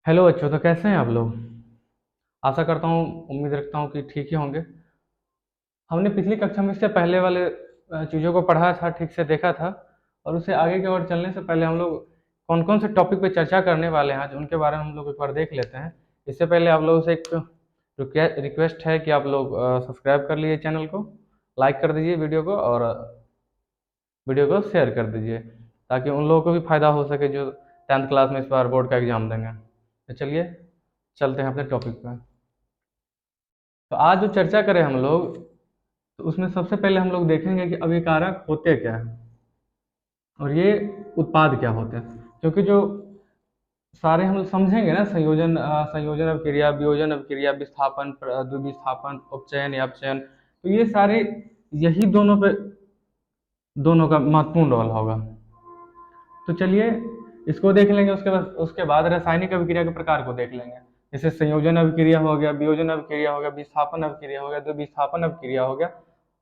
Hello बच्चों, तो कैसे हैं आप लोग। आशा करता हूँ, उम्मीद रखता हूँ कि ठीक ही होंगे। हमने पिछली कक्षा में इससे पहले वाले चीज़ों को पढ़ा था, ठीक से देखा था। और उससे आगे की ओर चलने से पहले हम लोग कौन कौन से टॉपिक पे चर्चा करने वाले हैं आज उनके बारे में हम लोग एक बार देख लेते हैं। इससे पहले आप लोगों से एक रिक्वेस्ट है कि आप लोग सब्सक्राइब कर लीजिए चैनल को, लाइक कर दीजिए वीडियो को, और वीडियो को शेयर कर दीजिए, ताकि उन लोगों को भी फायदा हो सके जो 10th क्लास में इस बार बोर्ड का एग्जाम देंगे। तो चलिए चलते हैं अपने टॉपिक पर। तो आज जो चर्चा करें हम लोग, तो उसमें सबसे पहले हम लोग देखेंगे कि अभिकारक होते क्या हैं और ये उत्पाद क्या होते हैं। क्योंकि जो सारे हम लोग समझेंगे ना, संयोजन अभिक्रिया, वियोजन अभिक्रिया, विस्थापन, द्विविस्थापन, उपचयन या अपचयन, तो ये सारे यही दोनों का महत्वपूर्ण रोल होगा। तो चलिए इसको देख लेंगे। उसके बाद रासायनिक अभिक्रिया के प्रकार को देख लेंगे। जैसे संयोजन अभिक्रिया हो गया, वियोजन अभिक्रिया हो गया, विस्थापन अभिक्रिया हो गया, द्विविस्थापन अभिक्रिया हो गया,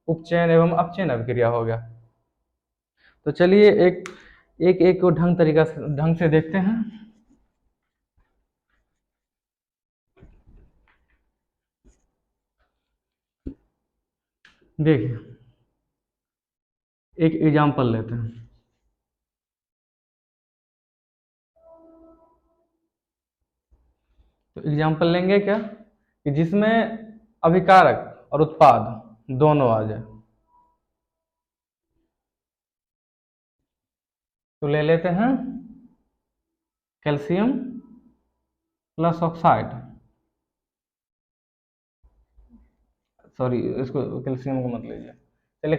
उपचयन एवं अपचयन अभिक्रिया हो गया। तो चलिए एक एक एक को ढंग से देखते हैं। देखिए, एक एग्जाम्पल लेते हैं। तो एग्जाम्पल लेंगे क्या कि जिसमें अभिकारक और उत्पाद दोनों आ जाए। तो ले लेते हैं कैल्शियम प्लस ऑक्साइड। सॉरी, इसको कैल्शियम को मत लीजिए। चलिए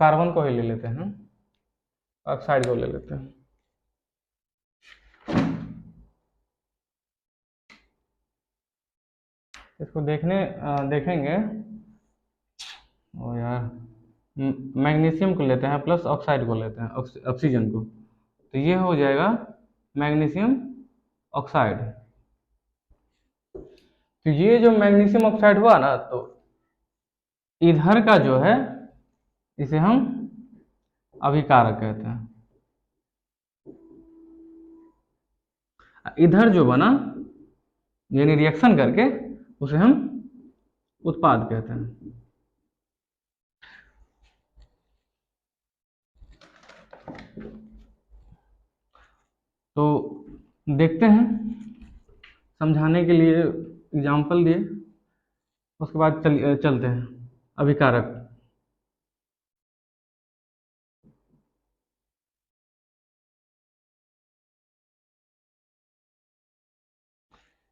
कार्बन को ही ले लेते हैं, ऑक्साइड को ले लेते हैं। इसको देखेंगे। ओ यार, मैग्नीशियम को लेते हैं प्लस ऑक्साइड को लेते हैं, ऑक्सीजन को, तो ये हो जाएगा मैग्नीशियम ऑक्साइड। तो ये जो मैग्नीशियम ऑक्साइड हुआ ना, तो इधर का जो है इसे हम अभिकारक कहते हैं। इधर जो बना यानी रिएक्शन करके उसे हम उत्पाद कहते हैं। तो देखते हैं, समझाने के लिए एग्जाम्पल दिए, उसके बाद चलते हैं अभिकारक।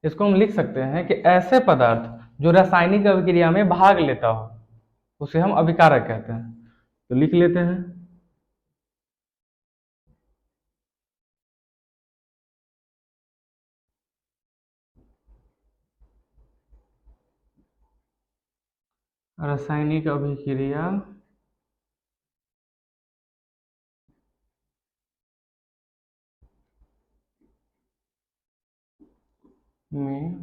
इसको हम लिख सकते हैं कि ऐसे पदार्थ जो रासायनिक अभिक्रिया में भाग लेता हो उसे हम अभिकारक कहते हैं। तो लिख लेते हैं। रासायनिक अभिक्रिया में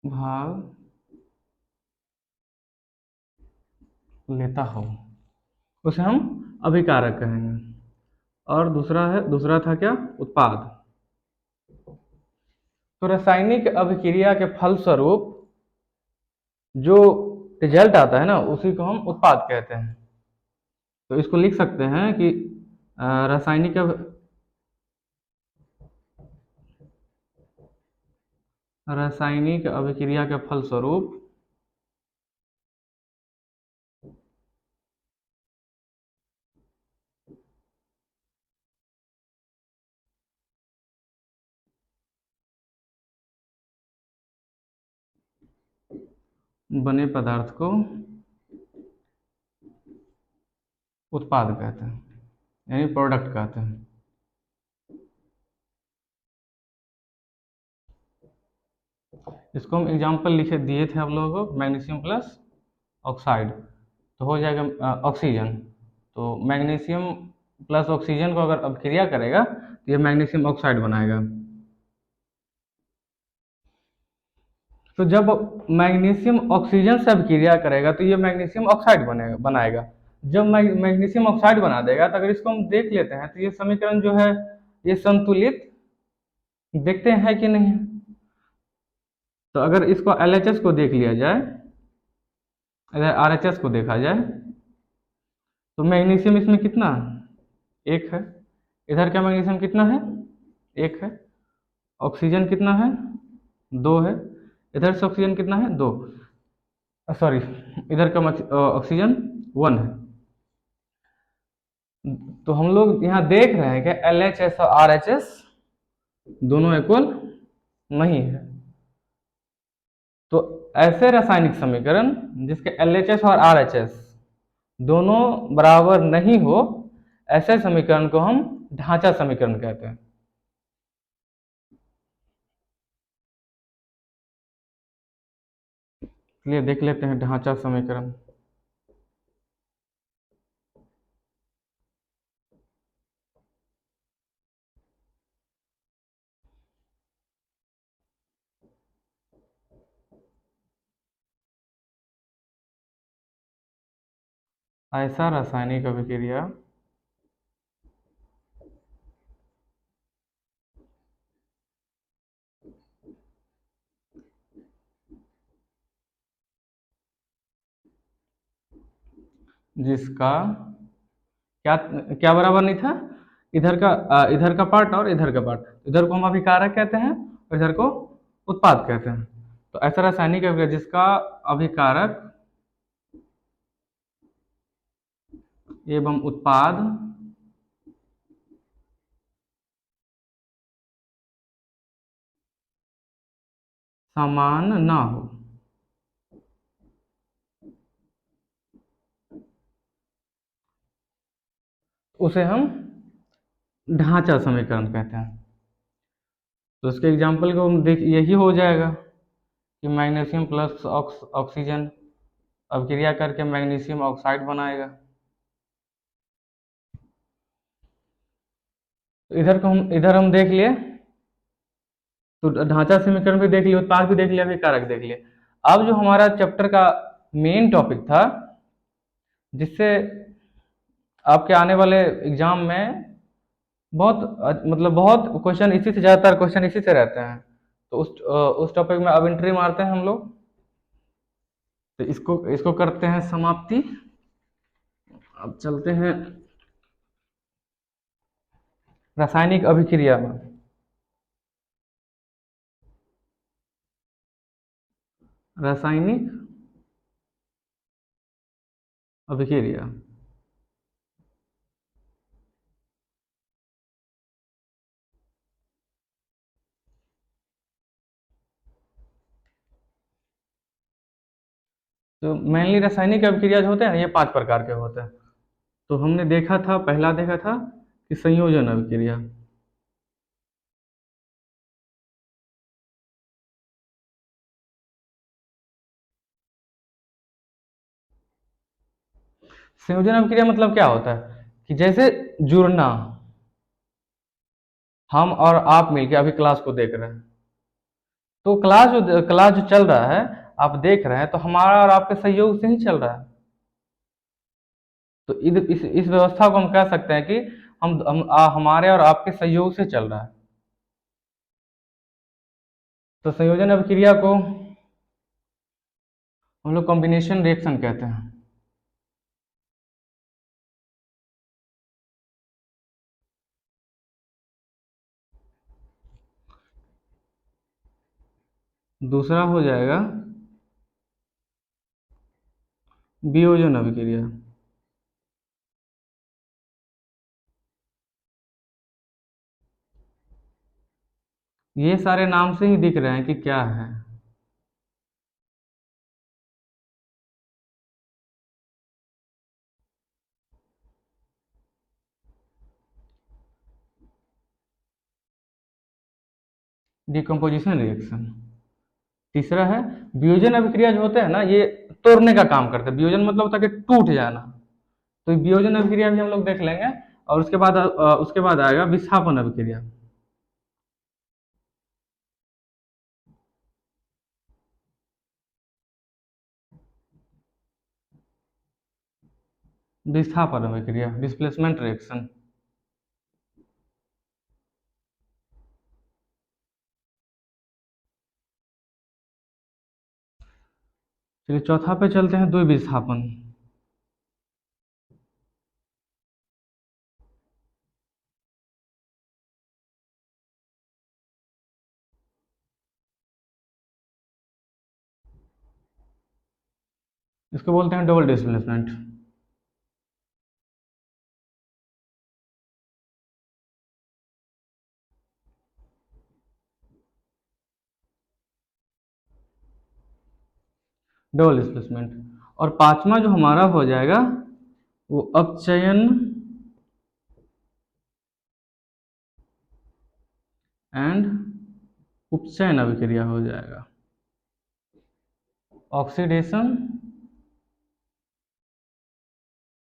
भाग लेता हो उसे हम अभिकारक कहेंगे। और दूसरा था क्या, उत्पाद। तो रासायनिक अभिक्रिया के फलस्वरूप जो रिजल्ट आता है ना, उसी को हम उत्पाद कहते हैं। तो इसको लिख सकते हैं कि रासायनिक रासायनिक अभिक्रिया के फलस्वरूप बने पदार्थ को उत्पाद कहते हैं, यानी प्रोडक्ट कहते हैं। इसको हम एग्जाम्पल लिखे दिए थे आप लोगों को, मैग्नीशियम प्लस ऑक्साइड, तो हो जाएगा ऑक्सीजन। तो मैग्नीशियम प्लस ऑक्सीजन को अगर अभिक्रिया करेगा तो ये मैग्नीशियम ऑक्साइड बनाएगा। तो जब मैग्नीशियम ऑक्सीजन से अभिक्रिया करेगा तो ये मैग्नीशियम ऑक्साइड बनाएगा। जब मैग्नीशियम ऑक्साइड बना देगा, तो अगर इसको हम देख लेते हैं तो ये समीकरण जो है ये संतुलित देखते हैं कि नहीं है। तो अगर इसको LHS को देख लिया जाए, अगर RHS को देखा जाए, तो मैग्नीशियम इसमें कितना एक है, इधर का मैग्नीशियम कितना है एक है, ऑक्सीजन कितना है दो है, इधर से ऑक्सीजन कितना है दो, सॉरी इधर का ऑक्सीजन वन है। तो हम लोग यहाँ देख रहे हैं कि LHS और RHS दोनों इक्वल नहीं है। तो ऐसे रासायनिक समीकरण जिसके LHS और RHS दोनों बराबर नहीं हो, ऐसे समीकरण को हम ढांचा समीकरण कहते हैं। चलिए देख लेते हैं ढांचा समीकरण। ऐसा रासायनिक अभिक्रिया जिसका क्या क्या बराबर नहीं था, इधर का पार्ट और इधर का पार्ट, इधर को हम अभिकारक कहते हैं और इधर को उत्पाद कहते हैं। तो ऐसा रासायनिक अभिक्रिया जिसका अभिकारक एवं उत्पाद समान ना हो, उसे हम ढांचा समीकरण कहते हैं। तो इसके एग्जाम्पल को हम देख, यही हो जाएगा कि मैग्नीशियम प्लस ऑक्सीजन अभिक्रिया करके मैग्नीशियम ऑक्साइड बनाएगा। तो इधर हम देख लिए, तो ढांचा समीकरण भी देख लिया, उत्पाद भी देख लिया, अभी कारक देख लिया। अब जो हमारा चैप्टर का मेन टॉपिक था, जिससे आपके आने वाले एग्जाम में मतलब बहुत क्वेश्चन इसी से, ज़्यादातर क्वेश्चन इसी से रहते हैं, तो उस टॉपिक में अब एंट्री मारते हैं हम लोग। तो इसको करते हैं समाप्ति। अब चलते हैं रासायनिक अभिक्रिया में। रासायनिक अभिक्रिया तो मेनली रासायनिक अभिक्रिया जो होते हैं ये 5 प्रकार के होते हैं। तो हमने देखा था, पहला देखा था कि संयोजन अभिक्रिया। संयोजन अभिक्रिया मतलब क्या होता है कि जैसे जुड़ना, हम और आप मिलके अभी क्लास को देख रहे हैं, तो क्लास जो चल रहा है आप देख रहे हैं, तो हमारा और आपके सहयोग से ही चल रहा है। तो इस व्यवस्था को हम कह सकते हैं कि हमारे और आपके सहयोग से चल रहा है। तो संयोजन अभिक्रिया को हम लोग कॉम्बिनेशन रिएक्शन कहते हैं। दूसरा हो जाएगा वियोजन अभिक्रिया। ये सारे नाम से ही दिख रहे हैं कि क्या है। Decomposition reaction. तीसरा है वियोजन अभिक्रिया, जो होते हैं ना ये तोड़ने का काम करते हैं। वियोजन मतलब होता है कि टूट जाना। तो वियोजन अभिक्रिया भी हम लोग देख लेंगे। और उसके बाद आएगा विस्थापन अभिक्रिया। विस्थापन अभिक्रिया, डिस्प्लेसमेंट रिएक्शन। चलिए चौथा पे चलते हैं, द्विविस्थापन। इसको बोलते हैं डबल डिस्प्लेसमेंट। Double displacement. और पांचवा जो हमारा हो जाएगा वो अपचयन एंड उपचयन अभिक्रिया हो जाएगा। Oxidation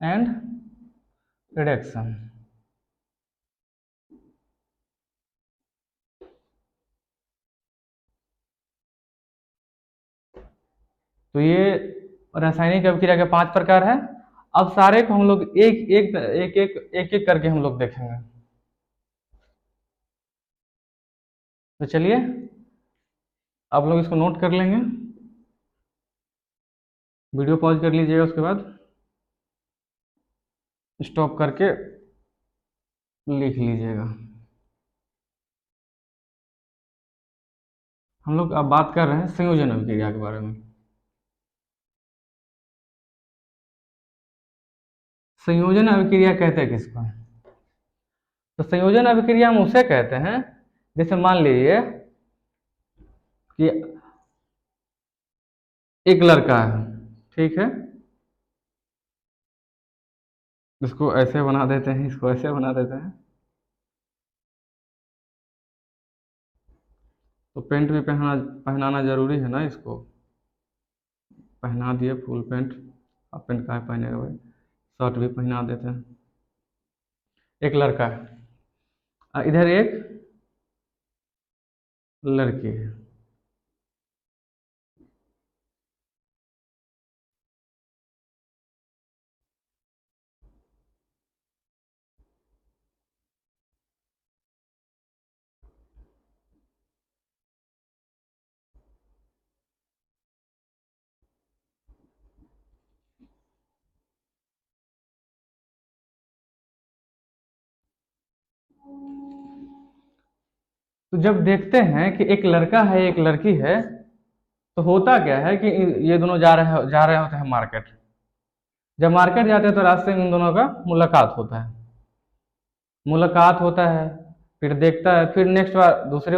and reduction. तो ये रासायनिक अभिक्रिया के 5 प्रकार है। अब सारे को हम लोग एक एक एक एक एक एक करके हम लोग देखेंगे। तो चलिए आप लोग इसको नोट कर लेंगे, वीडियो पॉज कर लीजिएगा, उसके बाद स्टॉप करके लिख लीजिएगा। हम लोग अब बात कर रहे हैं संयोजन अभिक्रिया के बारे में। संयोजन अभिक्रिया कहते हैं किसको? तो संयोजन अभिक्रिया हम उसे कहते हैं, जैसे मान लीजिए कि एक लड़का है, ठीक है, इसको ऐसे बना देते हैं, इसको ऐसे बना देते हैं, तो पेंट भी पहनाना जरूरी है ना, इसको पहना दिए फुल पेंट। हाफ पेंट कहाँ पहनेगा भाई, शर्ट भी पहना देते हैं। एक लड़का है, इधर एक लड़की है। तो जब देखते हैं कि एक लड़का है एक लड़की है, तो होता क्या है कि ये दोनों जा रहे होते हैं मार्केट। जब मार्केट जाते हैं तो रास्ते में इन दोनों का मुलाकात होता है। मुलाकात होता है, फिर देखता है, फिर नेक्स्ट बार दूसरी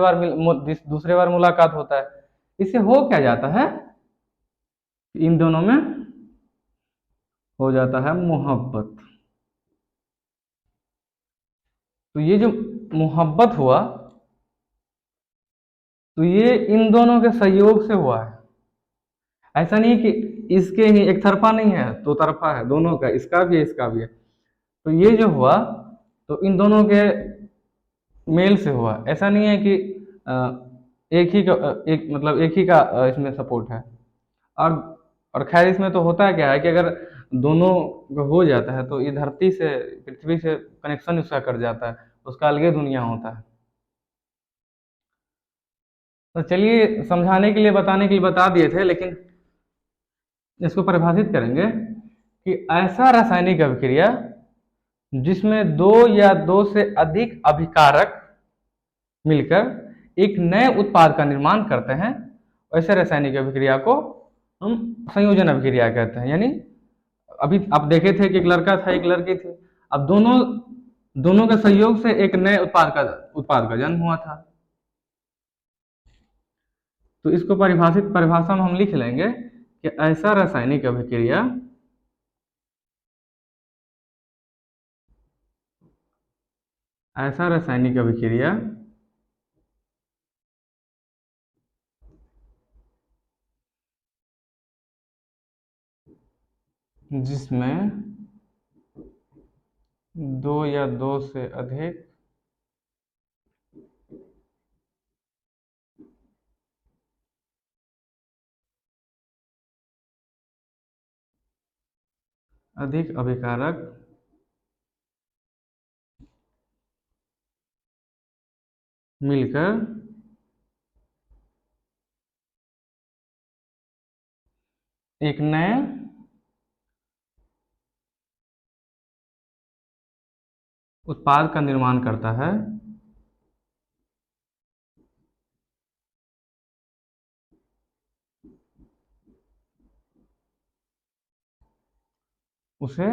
बार मुलाकात होता है। इससे हो क्या जाता है, इन दोनों में हो जाता है मोहब्बत। तो ये जो मोहब्बत हुआ, तो ये इन दोनों के सहयोग से हुआ है। ऐसा नहीं कि इसके ही एक तरफा नहीं है, दो तरफा है, दोनों का, इसका भी है इसका भी है। तो ये जो हुआ तो इन दोनों के मेल से हुआ। ऐसा नहीं है कि एक ही का एक मतलब एक ही का इसमें सपोर्ट है। और और खैर इसमें तो होता है क्या है कि अगर दोनों का हो जाता है तो ये धरती से, पृथ्वी से कनेक्शन उसका कट जाता है, उसका अलगे दुनिया होता है। तो चलिए समझाने के लिए बताने के लिए बता दिए थे, लेकिन इसको परिभाषित करेंगे कि ऐसा रासायनिक अभिक्रिया जिसमें दो या दो से अधिक अभिकारक मिलकर एक नए उत्पाद का निर्माण करते हैं, ऐसे रासायनिक अभिक्रिया को हम संयोजन अभिक्रिया कहते हैं। यानी अभी आप देखे थे कि एक लड़का था एक लड़की थी, अब दोनों दोनों के सहयोग से एक नए उत्पाद का जन्म हुआ था। तो इसको परिभाषा में हम लिख लेंगे कि ऐसा रासायनिक अभिक्रिया जिसमें दो या दो से अधिक अभिकारक मिलकर एक नए उत्पाद का निर्माण करता है, उसे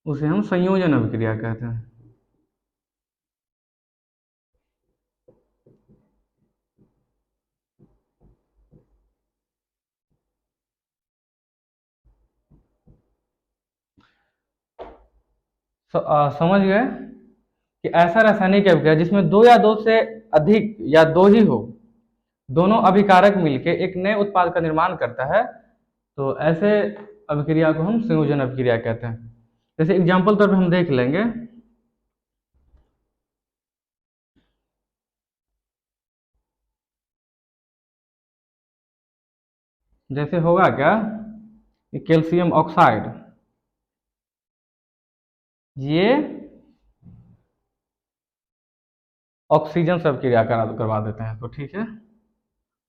उसे हम संयोजन अभिक्रिया कहते हैं। समझ गए कि ऐसा रासायनिक अभिक्रिया जिसमें दो या दो से अधिक या दो ही हो, दोनों अभिकारक मिलके एक नए उत्पाद का निर्माण करता है, तो ऐसे अभिक्रिया को हम संयोजन अभिक्रिया कहते हैं। जैसे एग्जाम्पल तौर पे हम देख लेंगे, जैसे होगा क्या, कैल्शियम ऑक्साइड, ये ऑक्सीजन से अभिक्रिया करवा देते हैं, तो ठीक है,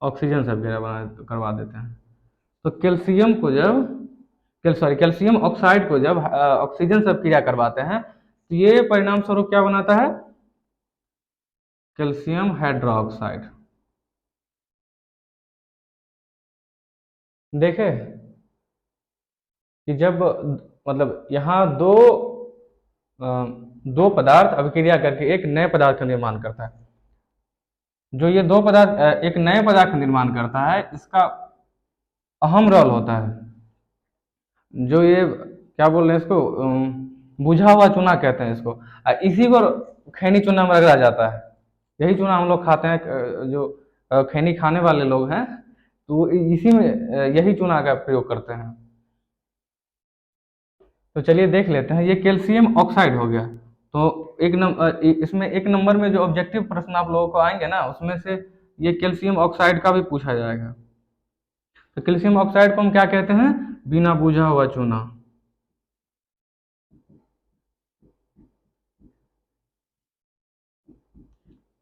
ऑक्सीजन से अभिक्रिया करवा देते हैं। तो कैल्शियम को जब कैल्शियम ऑक्साइड को जब ऑक्सीजन से अभिक्रिया करवाते हैं, तो ये परिणाम स्वरूप क्या बनाता है, कैल्शियम हाइड्रोक्साइड। देखे कि जब मतलब यहाँ दो पदार्थ अभिक्रिया करके एक नए पदार्थ का निर्माण करता है, जो ये दो पदार्थ एक नए पदार्थ का निर्माण करता है, इसका अहम रोल होता है। जो ये क्या बोल रहे हैं इसको, बुझा हुआ चूना कहते हैं इसको, इसी को खैनी चूना में रगड़ा जाता है। यही चूना हम लोग खाते हैं, जो खैनी खाने वाले लोग हैं, तो इसी में यही चूना का प्रयोग करते हैं। तो चलिए देख लेते हैं, ये कैल्शियम ऑक्साइड हो गया। तो इसमें एक नंबर में जो ऑब्जेक्टिव प्रश्न आप लोगों को आएंगे ना, उसमें से ये कैल्शियम ऑक्साइड का भी पूछा जाएगा। तो कैल्शियम ऑक्साइड को हम क्या कहते हैं, बिना बुझा हुआ चूना।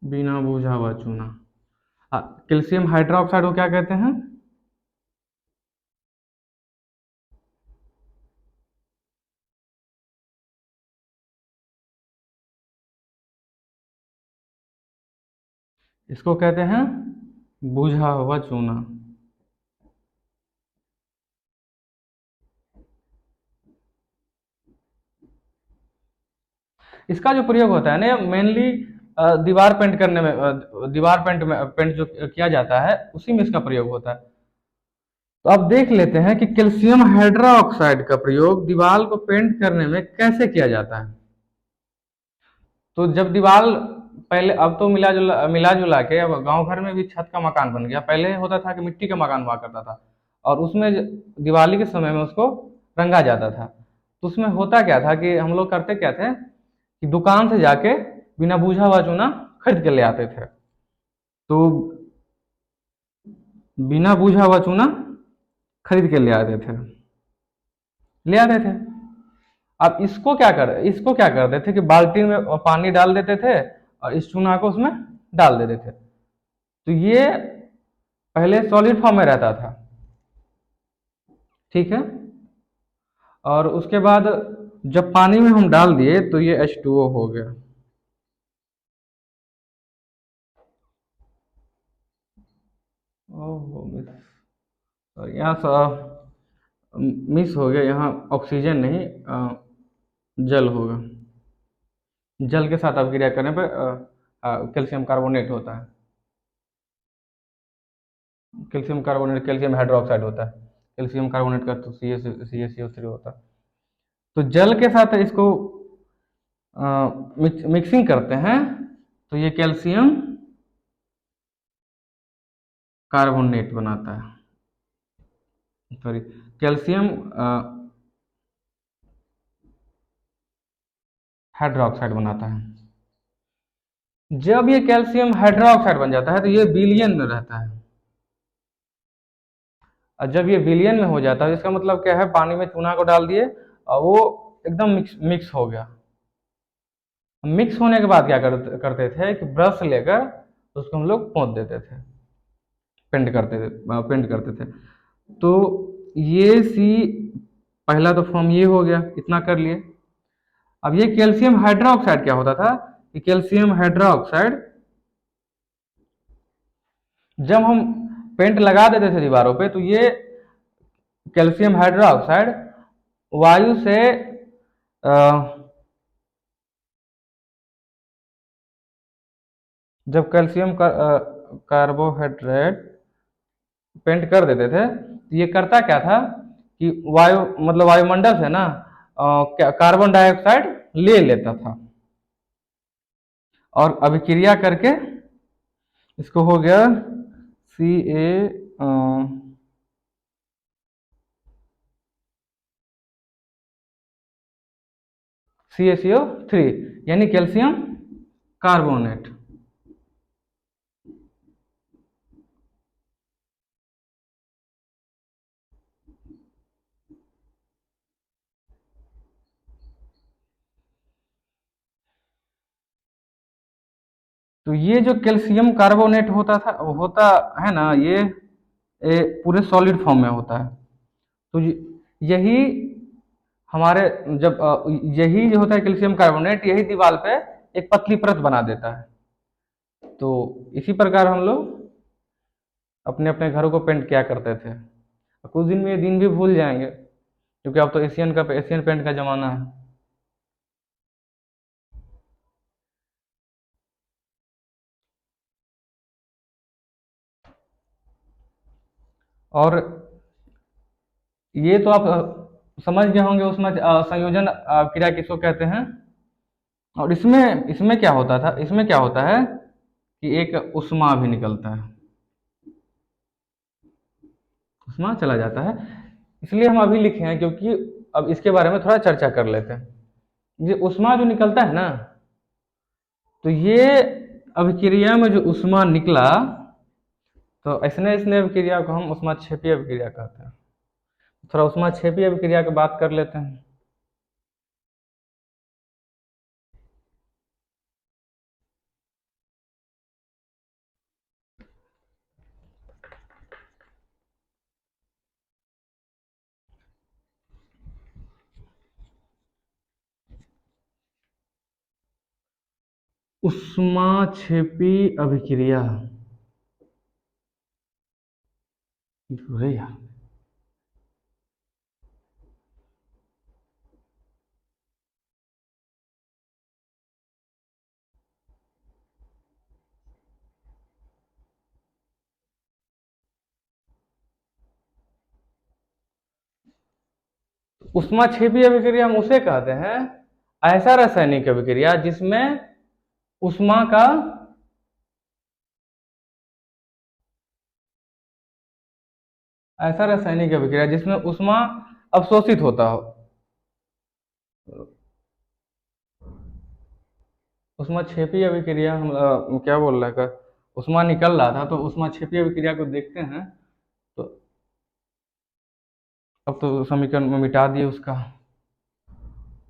बिना बुझा हुआ चूना। कैल्शियम हाइड्रोक्साइड को क्या कहते हैं, इसको कहते हैं बुझा हुआ चूना। इसका जो प्रयोग होता है ना, मेनली दीवार पेंट करने में, दीवार पेंट जो किया जाता है, उसी में इसका प्रयोग होता है। तो अब देख लेते हैं कि कैल्शियम हाइड्रोक्साइड का प्रयोग दीवार को पेंट करने में कैसे किया जाता है। तो जब दीवार पहले, अब तो मिला जुला के अब गांव घर में भी छत का मकान बन गया। पहले होता था कि मिट्टी का मकान हुआ करता था, और उसमें दिवाली के समय में उसको रंगा जाता था। तो उसमें होता क्या था कि हम लोग करते क्या थे कि दुकान से जाके बिना बुझा हुआ चूना खरीद के ले आते थे। तो बिना बुझा हुआ चूना खरीद के ले आते थे। अब इसको क्या करते थे कि बाल्टी में पानी डाल देते थे, और इस चूना को उसमें डाल देते थे। तो ये पहले सॉलिड फॉर्म में रहता था, ठीक है। और उसके बाद जब पानी में हम डाल दिए तो ये H2O हो गया। ओहो मिस, और यहाँ मिस हो गया, यहाँ ऑक्सीजन नहीं, जल होगा। जल के साथ अभिक्रिया करने पर कैल्शियम कार्बोनेट होता है। कैल्शियम कार्बोनेट कैल्शियम हाइड्रोक्साइड होता है। कैल्शियम कार्बोनेट का तो CaCO3 होता है। तो जल के साथ इसको मिक्सिंग करते हैं, तो ये कैल्शियम कार्बोनेट बनाता है, सॉरी, कैल्शियम हाइड्रोक्साइड बनाता है। जब ये कैल्शियम हाइड्रोक्साइड बन जाता है तो ये विलयन में रहता है। और जब ये विलयन में हो जाता है, इसका मतलब क्या है, पानी में चूना को डाल दिए और वो एकदम मिक्स हो गया। मिक्स होने के बाद क्या करते थे कि ब्रश लेकर उसको हम लोग पोंछ देते थे, पेंट करते थे। तो ये सी पहला तो फॉर्म ये हो गया, इतना कर लिए। अब ये कैल्शियम हाइड्रोक्साइड क्या होता था कि कैल्शियम हाइड्रोक्साइड जब हम पेंट लगा देते थे दीवारों पे, तो ये कैल्शियम हाइड्रोक्साइड वायु से अ, जब कैल्शियम कार्बोहाइड्रेट पेंट कर देते थे, तो ये करता क्या था कि वायु मतलब वायुमंडल से ना कार्बन डाइऑक्साइड ले लेता था, और अभिक्रिया करके इसको हो गया सी ए CaCO3, यानी कैल्शियम कार्बोनेट। तो ये जो कैल्शियम कार्बोनेट होता है ना, ये पूरे सॉलिड फॉर्म में होता है। तो यही हमारे जब यही जो होता है कैल्शियम कार्बोनेट, यही दीवार पे एक पतली परत बना देता है। तो इसी प्रकार हम लोग अपने अपने घरों को पेंट किया करते थे। कुछ दिन में ये दिन भी भूल जाएंगे, क्योंकि अब तो एशियन पेंट का जमाना है। और ये तो आप समझ गए होंगे उसमें संयोजन क्रिया किसको कहते हैं। और इसमें इसमें क्या होता था, इसमें क्या होता है कि एक उष्मा भी निकलता है, उष्मा चला जाता है। इसलिए हम अभी लिखे हैं, क्योंकि अब इसके बारे में थोड़ा चर्चा कर लेते हैं। ये उष्मा जो निकलता है ना, तो ये अभिक्रिया में जो उष्मा निकला, तो ऐसने ऐसने अभिक्रिया को हम उष्माक्षेपी अभिक्रिया कहते हैं। थोड़ा उष्माक्षेपी अभिक्रिया की बात कर लेते हैं। उष्माक्षेपी अभिक्रिया अरे यार, उष्माक्षेपी अभिक्रिया हम उसे कहते हैं ऐसा रासायनिक अभिक्रिया जिसमें उष्मा का ऐसा रासायनिक अभिक्रिया जिसमें उष्मा अवशोषित होता हो। उष्माक्षेपी अभिक्रिया हम क्या बोल रहे हैं, उष्मा निकल रहा था, तो उष्माक्षेपी अभिक्रिया को देखते हैं। तो अब तो समीकरण में मिटा दिए उसका।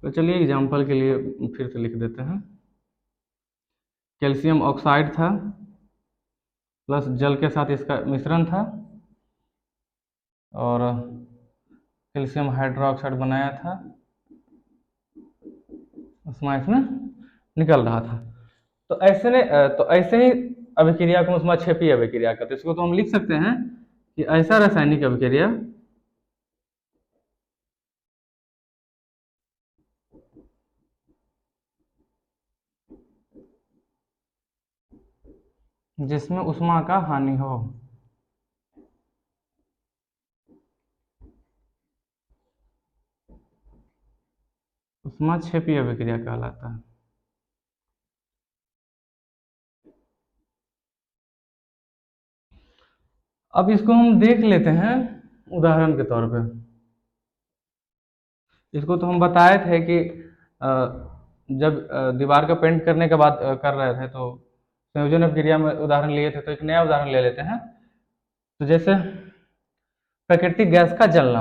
तो चलिए एग्जाम्पल के लिए फिर से लिख देते हैं। कैल्शियम ऑक्साइड था, प्लस जल के साथ इसका मिश्रण था, और कैल्शियम हाइड्रोक्साइड बनाया था, उष्मा इसमें निकल रहा था। तो ऐसे ही अभिक्रिया को उष्माक्षेपी अभिक्रिया कहते हैं। इसको तो हम लिख सकते हैं कि ऐसा रासायनिक अभिक्रिया जिसमें उष्मा का हानि हो। उष्माक्षेपी अभिक्रिया कहलाता है। अब इसको हम देख लेते हैं उदाहरण के तौर पे। इसको तो हम बताए थे कि जब दीवार का पेंट करने के बाद कर रहे थे, तो संयोजन अभिक्रिया में उदाहरण लिए थे। तो एक नया उदाहरण ले लेते हैं। तो जैसे प्राकृतिक गैस का जलना,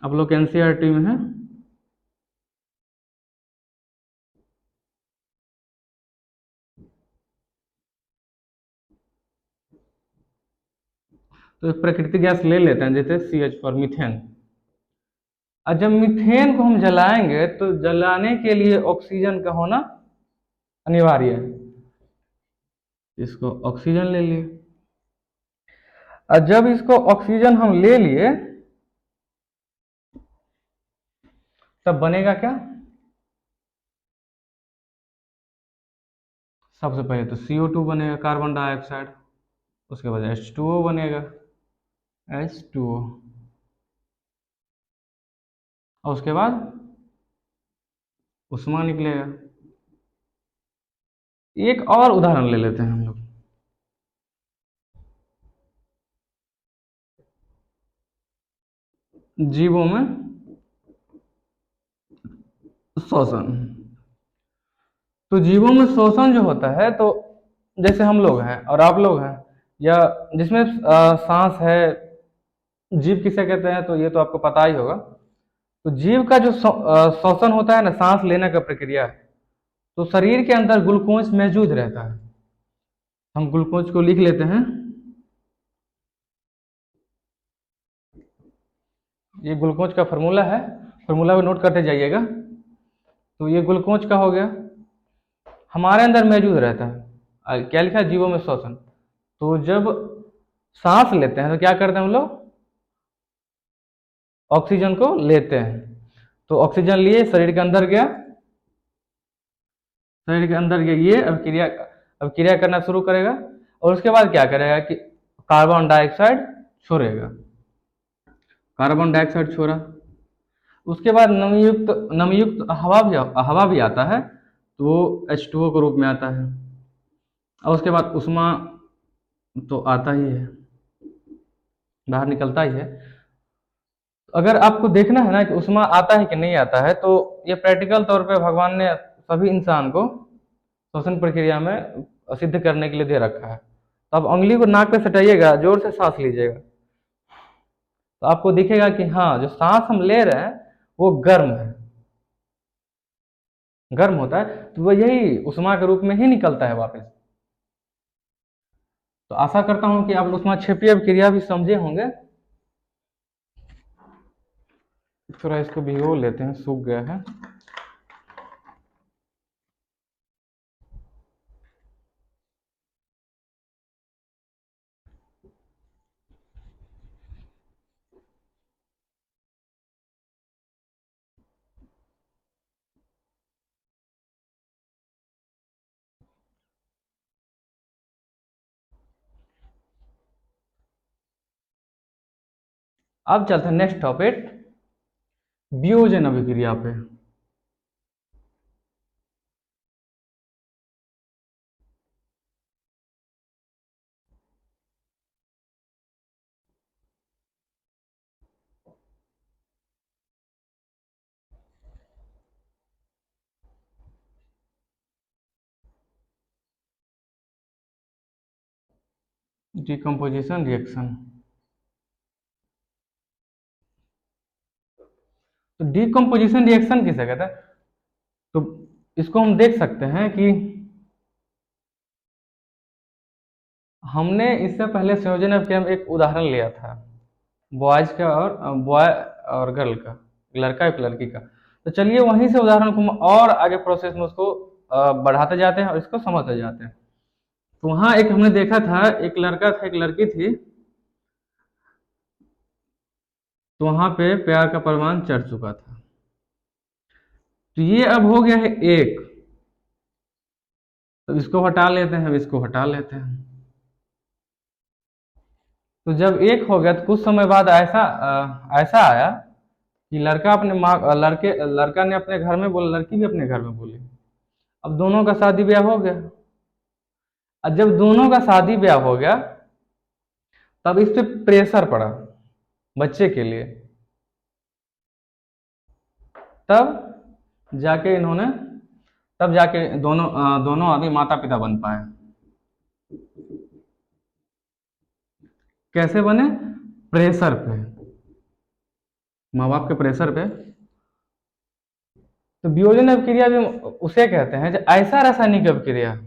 आप लोग एनसीईआरटी में है। तो एक प्राकृतिक गैस ले लेते हैं जैसे CH4 मीथेन। और जब मीथेन को हम जलाएंगे तो जलाने के लिए ऑक्सीजन का होना अनिवार्य है। इसको ऑक्सीजन ले लिए, और जब इसको ऑक्सीजन हम ले लिए तब बनेगा क्या? सबसे पहले तो CO2 बनेगा, कार्बन डाइऑक्साइड। उसके बाद H2O बनेगा, H2O। और उसके बाद उष्मा निकलेगा। एक और उदाहरण ले लेते हैं हम लोग। जीवों में शोषण। तो जीवों में शोषण जो होता है, तो जैसे हम लोग हैं और आप लोग हैं, या जिसमें सांस है, जीव किसे कहते हैं तो ये तो आपको पता ही होगा। तो जीव का जो शोषण होता है ना, सांस लेने का प्रक्रिया है, तो शरीर के अंदर ग्लूकोज मौजूद रहता है। हम ग्लूकोज को लिख लेते हैं। ये ग्लूकोज का फार्मूला है, फार्मूला को नोट करते जाइएगा। तो ये ग्लूकोज का हो गया, हमारे अंदर मौजूद रहता है। क्या लिखा है? जीवों में शोषण। तो जब सांस लेते हैं तो क्या करते हैं हम लोग? ऑक्सीजन को लेते हैं। तो ऑक्सीजन लिए, शरीर के अंदर गया, शरीर के अंदर गया, ये अब क्रिया करना शुरू करेगा। और उसके बाद क्या करेगा कि कार्बन डाइऑक्साइड छोड़ेगा। कार्बन डाइऑक्साइड छोड़ा, उसके बाद नमीयुक्त हवा भी आता है, तो वो H2O के रूप में आता है। और उसके बाद उष्मा तो आता ही है, बाहर निकलता ही है। अगर आपको देखना है ना कि उष्मा आता है कि नहीं आता है, तो ये प्रैक्टिकल तौर पे भगवान ने सभी इंसान को श्वसन प्रक्रिया में सिद्ध करने के लिए दे रखा है। तो आप उंगली को नाक पे सटाइएगा, जोर से सांस लीजिएगा, तो आपको दिखेगा कि हाँ, जो सांस हम ले रहे हैं वो गर्म है, गर्म होता है, तो वो यही उष्मा के रूप में ही निकलता है वापस। तो आशा करता हूं कि आप उष्मा क्षेपीय क्रिया भी समझे होंगे। थोड़ा इसको भिगो लेते हैं, सूख गया है। अब चलते हैं नेक्स्ट टॉपिक, वियोजन अभिक्रिया पे। Decomposition reaction. तो डिकम्पोजिशन रिएक्शन किसे कहते हैं? तो इसको हम देख सकते हैं कि हमने इससे पहले संयोजन अभिक्रिया में एक उदाहरण लिया था, बॉयज का और बॉय और गर्ल का, लड़का एक लड़की का। तो चलिए वहीं से उदाहरण को हम और आगे प्रोसेस में उसको बढ़ाते जाते हैं और इसको समझते जाते हैं। तो वहां एक हमने देखा था, एक लड़का था, एक लड़की थी। तो वहां पे प्यार का परमाणु चढ़ चुका था। तो ये अब हो गया है एक, तो इसको हटा लेते हैं, अब इसको हटा लेते हैं। तो जब एक हो गया तो कुछ समय बाद ऐसा आया कि लड़का अपने माँ लड़का ने अपने घर में बोला, लड़की भी अपने घर में बोली। अब दोनों का शादी ब्याह हो गया। और जब दोनों का शादी ब्याह हो गया, तब इस पे प्रेशर पड़ा बच्चे के लिए। तब जाके इन्होंने तब जाके दोनों आदमी माता पिता बन पाए। कैसे बने? प्रेशर पे, माँ बाप के प्रेशर पे। तो वियोजन अभिक्रिया भी उसे कहते हैं, जो ऐसा रासायनिक अभिक्रिया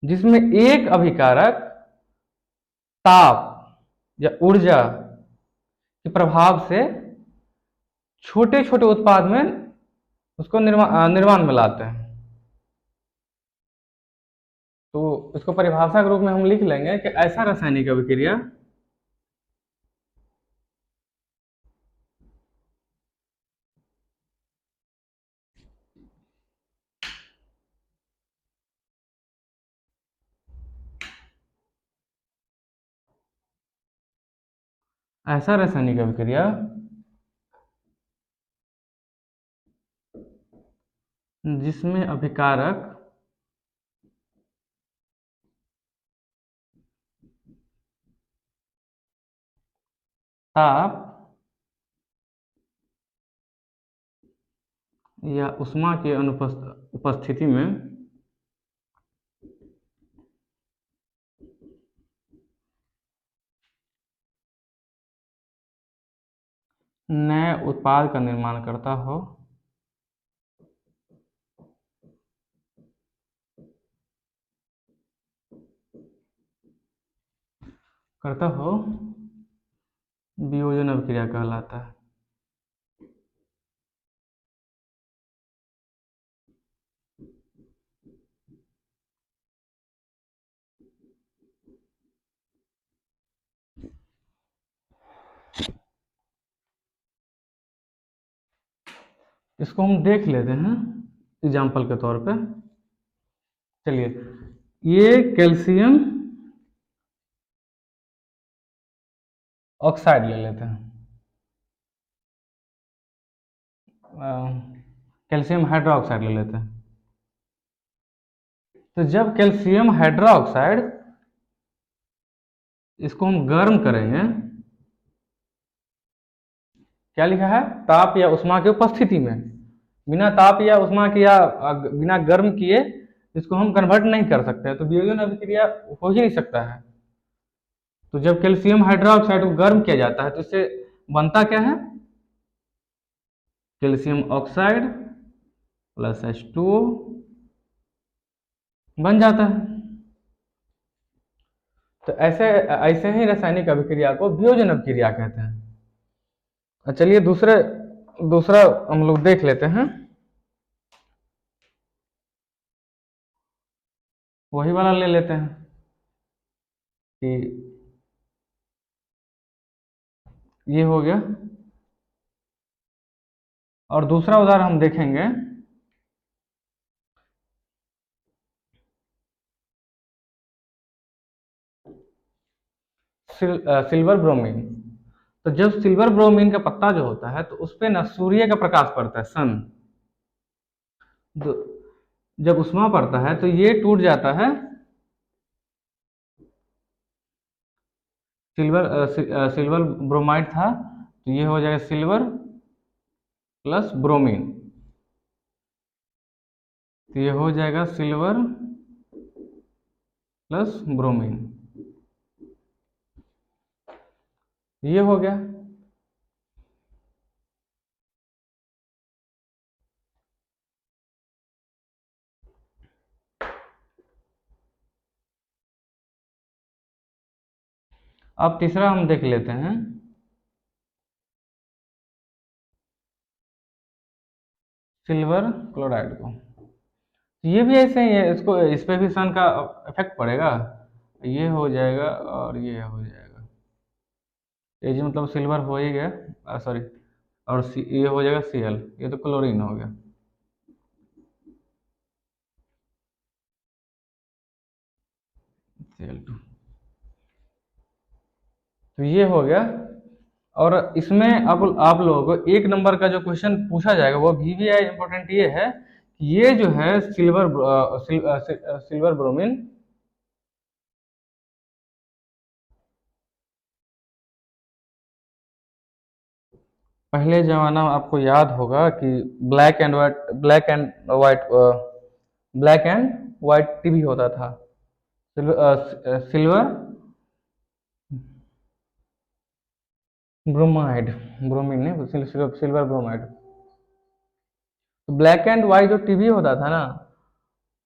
जिसमें एक अभिकारक ताप या ऊर्जा के प्रभाव से छोटे छोटे उत्पाद में उसको निर्माण में लाते हैं। तो इसको परिभाषा के रूप में हम लिख लेंगे कि ऐसा रासायनिक अभिक्रिया ऐसा रासायनिक अभिक्रिया जिसमें अभिकारक ताप या ऊष्मा की उपस्थिति में नए उत्पाद का निर्माण करता हो, वियोजन अभिक्रिया कहलाता है। इसको हम देख लेते हैं एग्जाम्पल के तौर पे। चलिए, ये कैल्शियम ऑक्साइड ले लेते हैं, कैल्शियम हाइड्रोक्साइड ले लेते हैं। तो जब कैल्शियम हाइड्रोक्साइड इसको हम गर्म करेंगे, क्या लिखा है, ताप या ऊष्मा की उपस्थिति में, बिना ताप या ऊष्मा के या बिना गर्म किए इसको हम कन्वर्ट नहीं कर सकते, तो वियोजन अभिक्रिया हो ही नहीं सकता है। तो जब कैल्शियम हाइड्रोक्साइड को गर्म किया जाता है तो इससे बनता क्या है, कैल्शियम ऑक्साइड प्लस H2O बन जाता है। तो ऐसे ऐसे ही रासायनिक अभिक्रिया को वियोजन अभिक्रिया कहते हैं। चलिए दूसरा हम लोग देख लेते हैं, वही वाला ले लेते हैं कि ये हो गया। और दूसरा उदाहरण हम देखेंगे, सिल्वर ब्रोमीन। तो जब सिल्वर ब्रोमीन का पत्ता जो होता है तो उस पे ना सूर्य का प्रकाश पड़ता है, सन। जब उष्मा पड़ता है तो ये टूट जाता है, सिल्वर ब्रोमाइड था तो ये हो जाएगा सिल्वर प्लस ब्रोमीन, तो ये हो जाएगा सिल्वर प्लस ब्रोमीन, ये हो गया। अब तीसरा हम देख लेते हैं, सिल्वर क्लोराइड को। ये भी ऐसे ही है, इसको इस पे भी सन का इफेक्ट पड़ेगा, ये हो जाएगा और ये हो जाएगा, ये जी मतलब सिल्वर हो ही गया, सॉरी, और ये हो जाएगा Cl, ये तो क्लोरीन हो गया। Cl2, तो ये हो गया। और इसमें अब आप लोगों को एक नंबर का जो क्वेश्चन पूछा जाएगा वो VVI इंपॉर्टेंट ये है कि ये जो है सिल्वर ब्रोमीन, पहले जमाना में आपको याद होगा कि ब्लैक एंड वाइट टीवी होता था, सिल्वर ब्रोमाइड, ब्रोमीन नहीं, सिल्वर ब्रोमाइड। तो ब्लैक एंड वाइट जो टीवी होता था ना,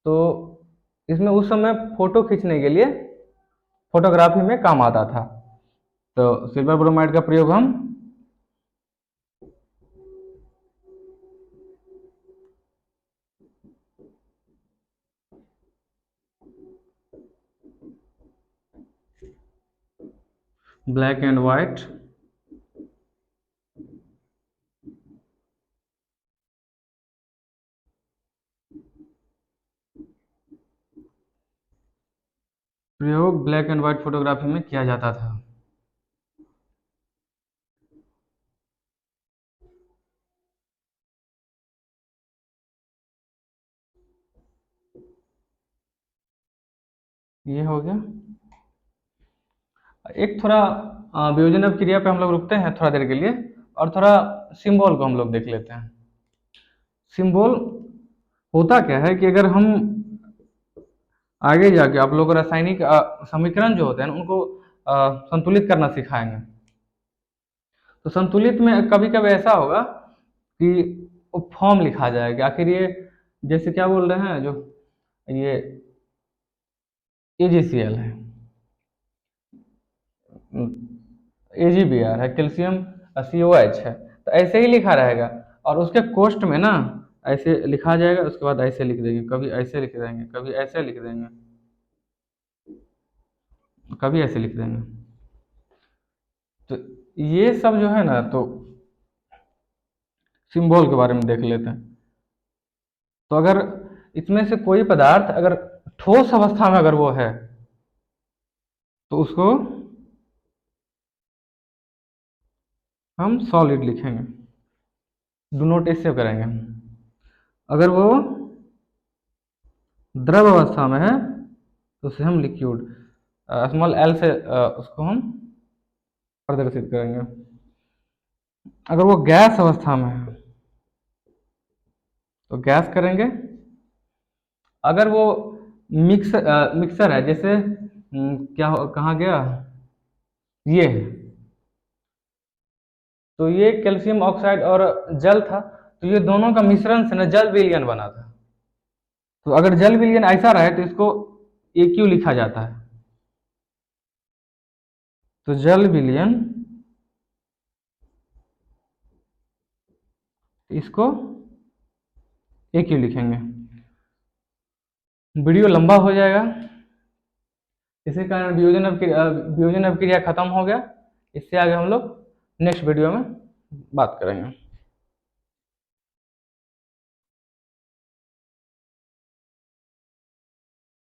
तो इसमें उस समय फोटो खींचने के लिए फोटोग्राफी में काम आता था। तो सिल्वर ब्रोमाइड का प्रयोग हम ब्लैक एंड व्हाइट प्रयोग ब्लैक एंड व्हाइट फोटोग्राफी में किया जाता था। ये हो गया। एक थोड़ा वियोजन क्रिया पे हम लोग रुकते हैं थोड़ा देर के लिए, और थोड़ा सिंबल को हम लोग देख लेते हैं। सिंबल होता क्या है कि अगर हम आगे जाके आप लोग को रासायनिक समीकरण जो होते हैं उनको संतुलित करना सिखाएंगे, तो संतुलित में कभी कभी ऐसा होगा कि वो फॉर्म लिखा जाएगा। आखिर ये जैसे क्या बोल रहे हैं, जो ये AgCl है, AgBr है, कैल्शियम COH है, तो ऐसे ही लिखा रहेगा। और उसके कोष्ट में ना ऐसे लिखा जाएगा, उसके बाद ऐसे लिख देंगे, कभी ऐसे लिख देंगे, कभी ऐसे लिख देंगे, कभी ऐसे लिख देंगे। तो ये सब जो है ना, तो सिंबल के बारे में देख लेते हैं। तो अगर इसमें से कोई पदार्थ अगर ठोस अवस्था में अगर वो है, तो उसको हम सॉलिड लिखेंगे, डू नॉट ऐसे करेंगे। अगर वो द्रव अवस्था में है तो उसे हम लिक्विड स्मॉल एल से उसको हम प्रदर्शित करेंगे। अगर वो गैस अवस्था में है तो गैस करेंगे। अगर वो मिक्सर है, जैसे कहाँ गया, ये है, तो ये कैल्शियम ऑक्साइड और जल था, तो ये दोनों का मिश्रण से ना जल विलयन बना था। तो अगर जल विलयन ऐसा रहे तो इसको AQ लिखा जाता है। तो जल विलयन, इसको AQ लिखेंगे। वीडियो लंबा हो जाएगा, इसी कारण वियोजन अभिक्रिया खत्म हो गया। इससे आगे हम लोग नेक्स्ट वीडियो में बात करेंगे।